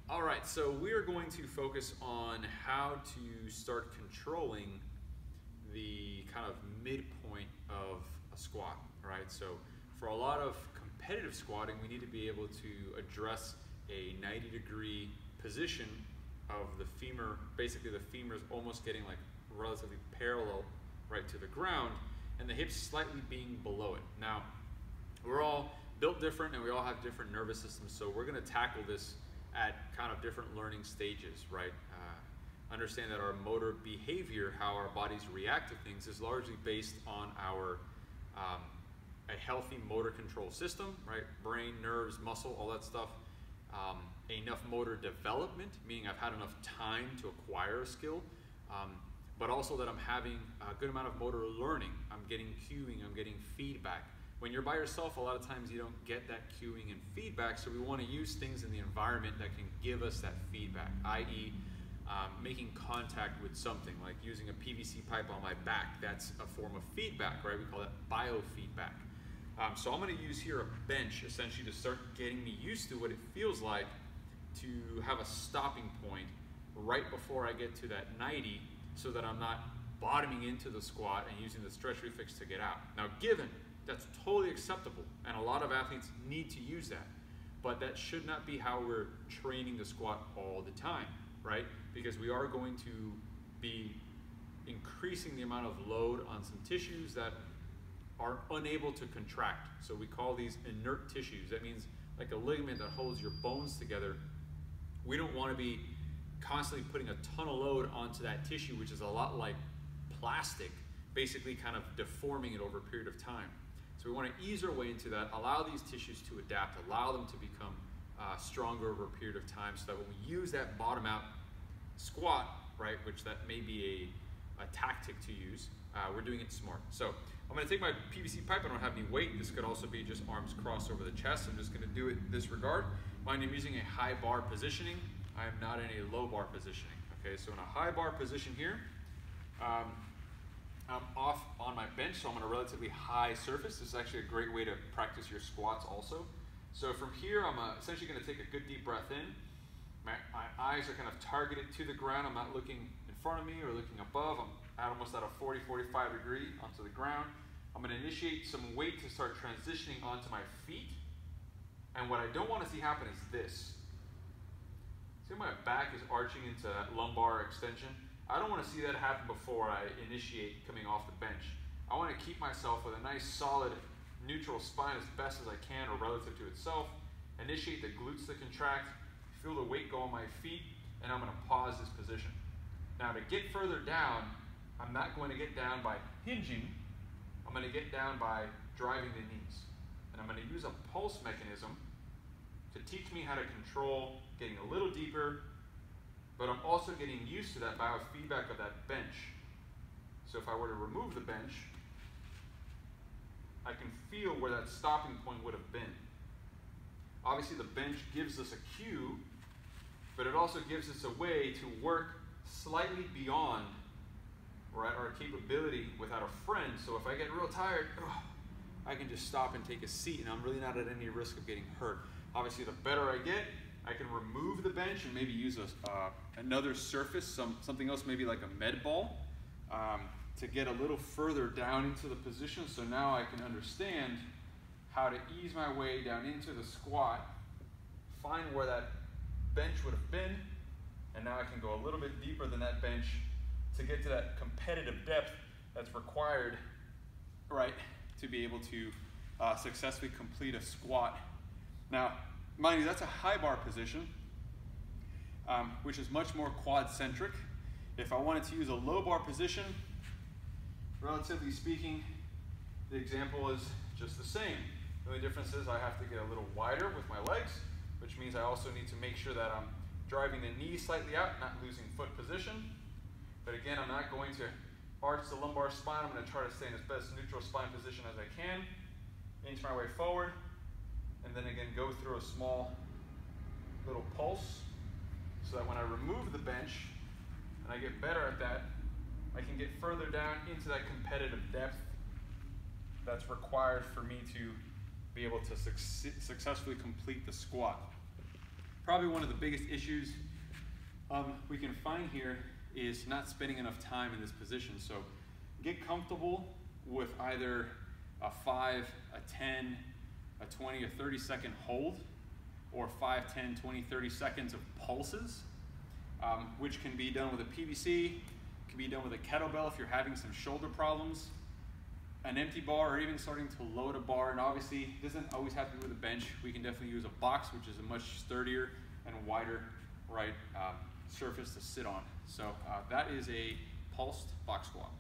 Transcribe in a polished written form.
All right, so we are going to focus on how to start controlling the kind of midpoint of a squat, right? So for a lot of competitive squatting, we need to be able to address a 90-degree position of the femur. Basically, the femur is almost getting like relatively parallel right to the ground, and the hips slightly being below it. Now, we're all built different and we all have different nervous systems, so we're going to tackle this at kind of different learning stages, right? Understand that our motor behavior, how our bodies react to things, is largely based on our a healthy motor control system, right? Brain, nerves, muscle, all that stuff. Enough motor development, meaning I've had enough time to acquire a skill, but also that I'm having a good amount of motor learning. I'm getting cueing, I'm getting feedback. When you're by yourself, a lot of times you don't get that cueing and feedback, so we want to use things in the environment that can give us that feedback, i.e. Making contact with something, like using a PVC pipe on my back. That's a form of feedback, right? We call that biofeedback. So I'm going to use here a bench, essentially, to start getting me used to what it feels like to have a stopping point right before I get to that 90, so that I'm not bottoming into the squat and using the stretch reflex to get out. Now, given that's totally acceptable, and a lot of athletes need to use that, but that should not be how we're training the squat all the time, right? Because we are going to be increasing the amount of load on some tissues that are unable to contract. So we call these inert tissues. That means like a ligament that holds your bones together. We don't want to be constantly putting a ton of load onto that tissue, which is a lot like plastic, basically kind of deforming it over a period of time. So we want to ease our way into that, allow these tissues to adapt, allow them to become stronger over a period of time, so that when we use that bottom out squat, right, which that may be a tactic to use, we're doing it smart. So I'm going to take my PVC pipe. I don't have any weight. This could also be just arms crossed over the chest. I'm just going to do it in this regard. Mind, I'm using a high bar positioning. I am not in a low bar positioning. Okay, so in a high bar position here, I'm off on my bench, so I'm on a relatively high surface. This is actually a great way to practice your squats also. So from here, I'm essentially going to take a good deep breath in. My eyes are kind of targeted to the ground. I'm not looking in front of me or looking above. I'm almost at a 40, 45 degree onto the ground. I'm going to initiate some weight to start transitioning onto my feet. And what I don't want to see happen is this. See how my back is arching into that lumbar extension? I don't want to see that happen before I initiate coming off the bench. I want to keep myself with a nice solid neutral spine as best as I can, or relative to itself. Initiate the glutes to contract, feel the weight go on my feet, and I'm going to pause this position. Now to get further down, I'm not going to get down by hinging, I'm going to get down by driving the knees. And I'm going to use a pulse mechanism to teach me how to control getting a little deeper, but I'm also getting used to that biofeedback of that bench. So if I were to remove the bench, I can feel where that stopping point would have been. Obviously the bench gives us a cue, but it also gives us a way to work slightly beyond, right, our capability without a friend. So if I get real tired, I can just stop and take a seat, and I'm really not at any risk of getting hurt. Obviously the better I get, I can remove the bench and maybe use another surface, something else, maybe like a med ball, to get a little further down into the position. So now I can understand how to ease my way down into the squat, find where that bench would have been, and now I can go a little bit deeper than that bench to get to that competitive depth that's required, right, to be able to successfully complete a squat. Now, mind you, that's a high bar position, which is much more quad centric. If I wanted to use a low bar position, relatively speaking, the example is just the same. The only difference is I have to get a little wider with my legs, which means I also need to make sure that I'm driving the knee slightly out, not losing foot position. But again, I'm not going to arch the lumbar spine. I'm going to try to stay in as best neutral spine position as I can, inch my way forward, and then again go through a small little pulse, so that when I remove the bench and I get better at that, I can get further down into that competitive depth that's required for me to be able to successfully complete the squat. probably one of the biggest issues we can find here is not spending enough time in this position. So get comfortable with either a 5, a 10, a 20, or 30-second hold, or 5, 10, 20, 30 seconds of pulses, which can be done with a PVC, can be done with a kettlebell if you're having some shoulder problems, an empty bar, or even starting to load a bar. And obviously, it doesn't always have to be with a bench. We can definitely use a box, which is a much sturdier and wider surface to sit on. So that is a pulsed box squat.